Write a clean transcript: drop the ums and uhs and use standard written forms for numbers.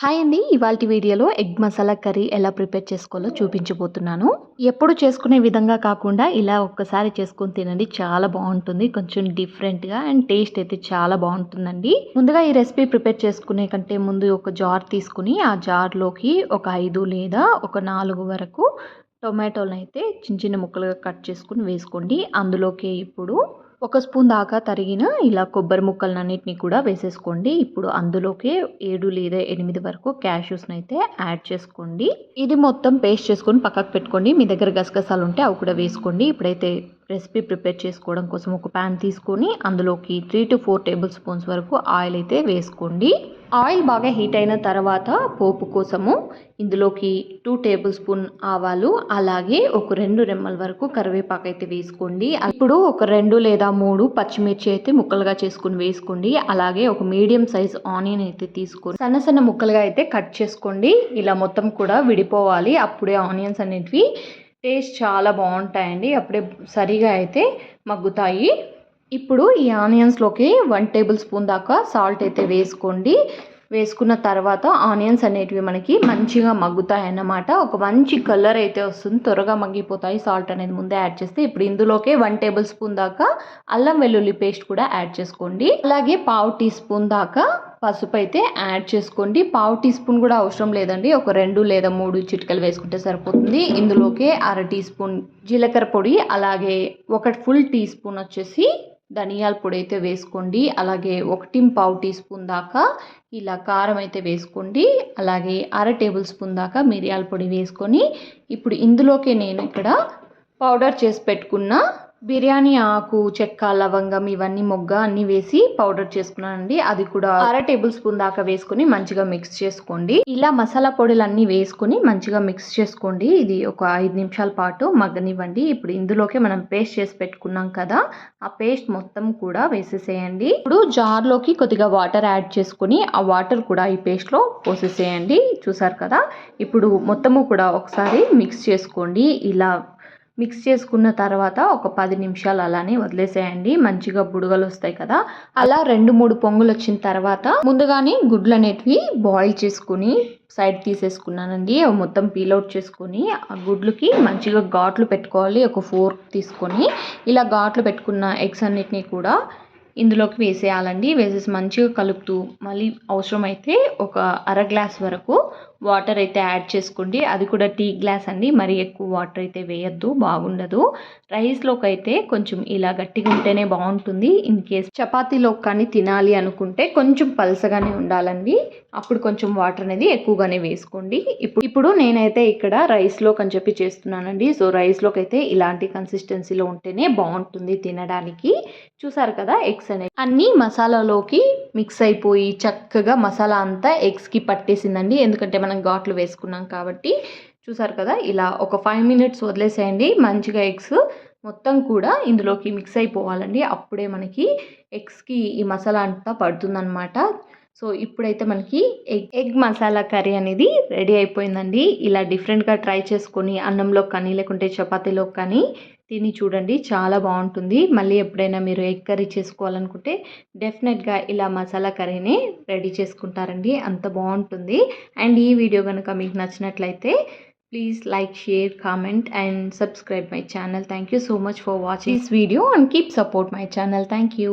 Hi అండి. ఇవాల్టి వీడియోలో ఎగ్ మసాలా కర్రీ ఎలా ప్రిపేర్ చేసుకోవాలో చూపించబోతున్నాను. ఎప్పుడు చేసుకునే విధంగా కాకుండా ఇలా ఒక్కసారి చేసుకొని తినండి. చాలా బాగుంటుంది. కొంచెం డిఫరెంట్‌గా అండ్ టేస్ట్ అయితే చాలా బాగుంటుందండి. ముందుగా ఈ రెసిపీ ప్రిపేర్ చేసుకునే కంటే ముందు ఒక జార్ తీసుకుని ఆ జార్‌లోకి ఒక 5 లేదా ఒక 4 వరకు టొమాటోలనైతే చిన్న చిన్న ముక్కలుగా కట్ చేసుకొని వేసుకోండి. అందులోకి ఇప్పుడు ఒక స్పూన్ దాకా తరిగిన ఇలా కొబ్బరి ముక్కలన్నిటిని కూడా వేసేసుకోండి. ఇప్పుడు అందులోకి 7 లేదా 8 వరకు క్యాష్యూస్‌ని అయితే యాడ్ చేసుకోండి. ఇది మొత్తం పేస్ట్ చేసుకొని పక్కకు పెట్టుకోండి. మీ దగ్గర గసగసాలు ఉంటే అవి కూడా వేసుకోండి. ఇప్పుడైతే రెసిపీ ప్రిపేర్ చేసుకోవడం కోసం ఒక ప్యాన్ తీసుకొని అందులోకి 3-4 టేబుల్ స్పూన్స్ వరకు ఆయిల్ అయితే వేసుకోండి. ఆయిల్ బాగా హీట్ అయిన తర్వాత పోపు కోసము ఇందులోకి 2 టేబుల్ స్పూన్ ఆవాలు, అలాగే ఒక 2 రెమ్మల వరకు కరివేపాకు అయితే వేసుకోండి. ఇప్పుడు ఒక 2 లేదా 3 పచ్చిమిర్చి అయితే ముక్కలుగా చేసుకుని వేసుకోండి. అలాగే ఒక మీడియం సైజ్ ఆనియన్ అయితే తీసుకొని సన్న సన్న ముక్కలుగా అయితే కట్ చేసుకోండి. ఇలా మొత్తం కూడా విడిపోవాలి. అప్పుడే ఆనియన్స్ అనేటివి టేస్ట్ చాలా బాగుంటాయండి. అప్పుడే సరిగా అయితే మగ్గుతాయి. ఇప్పుడు ఈ ఆనియన్స్లోకి 1 టేబుల్ స్పూన్ దాకా సాల్ట్ అయితే వేసుకోండి. వేసుకున్న తర్వాత ఆనియన్స్ అనేటివి మనకి మంచిగా మగ్గుతాయి అన్నమాట. ఒక మంచి కలర్ అయితే వస్తుంది. త్వరగా మగ్గిపోతాయి సాల్ట్ అనేది ముందే యాడ్ చేస్తే. ఇప్పుడు ఇందులోకి 1 టేబుల్ స్పూన్ దాకా అల్లం వెల్లుల్లి పేస్ట్ కూడా యాడ్ చేసుకోండి. అలాగే 1/2 టీ స్పూన్ దాకా పసుపు అయితే యాడ్ చేసుకోండి. 1/2 టీ స్పూన్ కూడా అవసరం లేదండి. ఒక 2 లేదా 3 చిటికలు వేసుకుంటే సరిపోతుంది. ఇందులోకి 1/2 టీ స్పూన్ జీలకర్ర పొడి, అలాగే 1 ఫుల్ టీ స్పూన్ వచ్చేసి ధనియాల పొడి అయితే వేసుకోండి. అలాగే 1 టీ స్పూన్ దాకా ఇలా కారం అయితే వేసుకోండి. అలాగే 1/2 టేబుల్ స్పూన్ దాకా మిరియాల పొడి వేసుకొని ఇప్పుడు ఇందులోకి నేను ఇక్కడ పౌడర్ చేసి పెట్టుకున్న బిర్యానీ ఆకు, చెక్క, లవంగం ఇవన్నీ మొగ్గ అన్నీ వేసి పౌడర్ చేసుకున్నానండి. అది కూడా 1/2 టేబుల్ స్పూన్ దాకా వేసుకొని మంచిగా మిక్స్ చేసుకోండి. ఇలా మసాలా పొడులన్నీ వేసుకొని మంచిగా మిక్స్ చేసుకోండి. ఇది ఒక 5 నిమిషాల పాటు మగ్గనివ్వండి. ఇప్పుడు ఇందులోకి మనం పేస్ట్ చేసి పెట్టుకున్నాం కదా, ఆ పేస్ట్ మొత్తం కూడా వేసేసేయండి. ఇప్పుడు జార్లోకి కొద్దిగా వాటర్ యాడ్ చేసుకొని ఆ వాటర్ కూడా ఈ పేస్ట్లో పోసేసేయండి. చూసారు కదా, ఇప్పుడు మొత్తము కూడా ఒకసారి మిక్స్ చేసుకోండి. ఇలా మిక్స్ చేసుకున్న తర్వాత ఒక 10 నిమిషాలు అలానే వదిలేసేయండి. మంచిగా బుడగలు వస్తాయి కదా, అలా 2-3 పొంగులు వచ్చిన తర్వాత ముందుగానే గుడ్లు అనేటివి బాయిల్ చేసుకుని సైడ్ తీసేసుకున్నానండి. అవి మొత్తం పీల్అవుట్ చేసుకొని ఆ గుడ్లకి మంచిగా ఘాట్లు పెట్టుకోవాలి. ఒక ఫోర్క్ తీసుకొని ఇలా ఘాట్లు పెట్టుకున్న ఎగ్స్ అన్నిటినీ కూడా ఇందులోకి వేసేయాలండి. వేసేసి మంచిగా కలుపుతూ మళ్ళీ అవసరమైతే ఒక 1/2 గ్లాస్ వరకు వాటర్ అయితే యాడ్ చేసుకోండి. అది కూడా టీ గ్లాస్ అండి, మరీ ఎక్కువ వాటర్ అయితే వేయద్దు, బాగుండదు. రైస్లోకి అయితే కొంచెం ఇలా గట్టిగా ఉంటేనే బాగుంటుంది. ఇన్ కేస్ చపాతీలో కానీ తినాలి అనుకుంటే కొంచెం పలసగానే ఉండాలండి. అప్పుడు కొంచెం వాటర్ అనేది ఎక్కువగానే వేసుకోండి. ఇప్పుడు నేనైతే ఇక్కడ రైస్లోకి అని చెప్పి చేస్తున్నానండి. సో రైస్లోకి అయితే ఇలాంటి కన్సిస్టెన్సీలో ఉంటేనే బాగుంటుంది తినడానికి. చూసారు కదా, ఎగ్స్ అనేవి అన్నీ మసాలాలోకి మిక్స్ అయిపోయి చక్కగా మసాలా అంతా ఎగ్స్కి పట్టేసిందండి. ఎందుకంటే మనం ఘాట్లు వేసుకున్నాం కాబట్టి. చూసారు కదా, ఇలా ఒక 5 మినిట్స్ వదిలేసేయండి. మంచిగా ఎగ్స్ మొత్తం కూడా ఇందులోకి మిక్స్ అయిపోవాలండి. అప్పుడే మనకి ఎగ్స్కి ఈ మసాలా అంతా పడుతుందన్నమాట. సో ఇప్పుడైతే మనకి ఎగ్ మసాలా కర్రీ అనేది రెడీ అయిపోయిందండి. ఇలా డిఫరెంట్గా ట్రై చేసుకొని అన్నంలో కానీ లేకుంటే చపాతీలో కానీ తిని చూడండి, చాలా బాగుంటుంది. మళ్ళీ ఎప్పుడైనా మీరు ఎగ్ కర్రీ చేసుకోవాలనుకుంటే డెఫినెట్గా ఇలా మసాలా కర్రీని రెడీ చేసుకుంటారండి. అంత బాగుంటుంది. అండ్ ఈ వీడియో కనుక మీకు నచ్చినట్లయితే please like, share, comment and subscribe my channel. Thank you so much for watching this video and keep support my channel. Thank you.